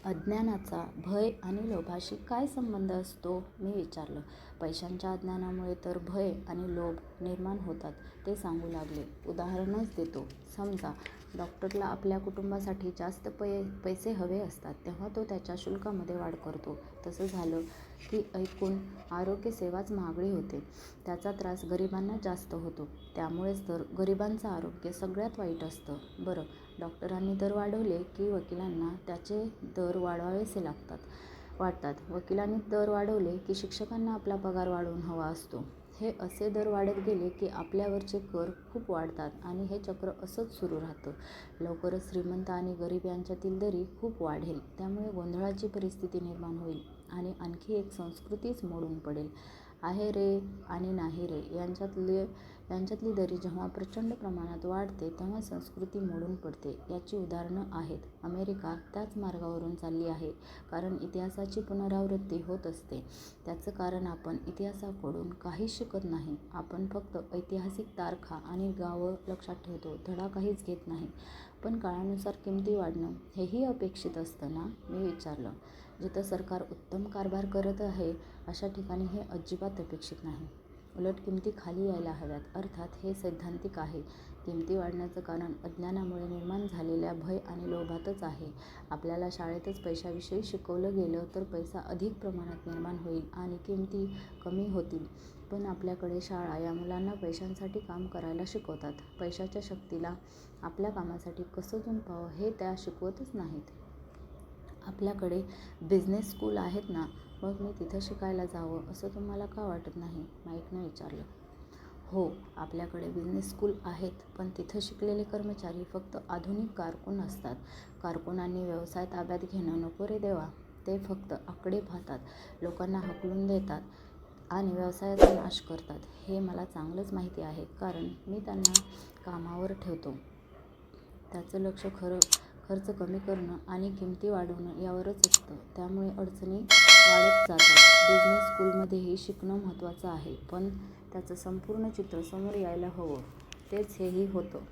अज्ञानाचा भय आणि लोभाशी काय संबंध असतो? मी विचारलं. पैशांच्या अज्ञानामुळे तर भय आणि लोभ निर्माण होतात ते सांगू लागले. उदाहरणच देतो. समजा डॉक्टरला आपल्या कुटुंबासाठी जास्त पैसे हवे असतात, तेव्हा तो त्याच्या शुल्कामध्ये वाढ करतो. तसं झालं की एकूण आरोग्यसेवाच महागडी होते. त्याचा त्रास गरिबांना जास्त होतो. त्यामुळेच तर गरिबांचं आरोग्य सगळ्यात वाईट असतं. बरं, डॉक्टरांनी दर वाढवले की वकिलांना त्याचे दर वाढवावेसे वाटतात. वकिलांनी दर वाढवले की शिक्षकांना आपला पगार वाढवून हवा असतो. हे असे दर वाढत गेले की आपल्यावरचे कर खूप वाढतात आणि हे चक्र असंच सुरू राहतं. लवकरच श्रीमंत आणि गरीब यांच्यातील दरी खूप वाढेल. त्यामुळे गोंधळाची परिस्थिती निर्माण होईल आणि आणखी एक संस्कृतीच मोडून पडेल. आहे रे आणि नाही रे यांच्यातली दरी जेव्हा प्रचंड प्रमाणात वाढते तेव्हा संस्कृती मोडून पडते. याची उदाहरणं आहेत. अमेरिका त्याच मार्गावरून चालली आहे. कारण इतिहासाची पुनरावृत्ती होत असते. त्याचं कारण आपण इतिहासाकडून काहीच शिकत नाही. आपण फक्त ऐतिहासिक तारखा आणि गावं लक्षात ठेवतो, धडा काहीच घेत नाही. पण काळानुसार किमती वाढणं हेही अपेक्षित असतं ना? मी विचारलं. जिथं सरकार उत्तम कारभार करत आहे अशा ठिकाणी हे अजिबात अपेक्षित नाही. उलट किमती खाली यायला हव्यात. अर्थात हे सैद्धांतिक आहे. किमती वाढण्याचं कारण अज्ञानामुळे निर्माण झालेल्या भय आणि लोभातच आहे. आपल्याला शाळेतच पैशाविषयी शिकवलं गेलं तर पैसा अधिक प्रमाणात निर्माण होईल आणि किमती कमी होतील. पण आपल्याकडे शाळा या मुलांना पैशांसाठी काम करायला शिकवतात. पैशाच्या शक्तीला आपल्या कामासाठी कसं जुंपावं हे त्या शिकवतच नाहीत. आपल्याकडे बिझनेस स्कूल आहेत ना, मग मी तिथं शिकायला जावं असं तुम्हाला का वाटत नाही? माईकनं विचारलं. हो, आपल्याकडे बिझनेस स्कूल आहेत, पण तिथं शिकलेले कर्मचारी फक्त आधुनिक कारकून असतात. कारकुनांनी व्यवसाय ताब्यात घेणं नको रे देवा. ते फक्त आकडे पाहतात, लोकांना हाकलून देतात आणि व्यवसायाचा नाश करतात. हे मला चांगलंच माहिती आहे, कारण मी त्यांना कामावर ठेवतो. त्याचं लक्ष खर्च कमी करणं आणि किमती वाढवणं यावरच असतं. त्यामुळे अडचणी वाढत जातात. बिझनेस स्कूलमध्येही शिकणं महत्त्वाचं आहे, पण त्याचं संपूर्ण चित्र समोर यायला हवं. तेच हेही होतं.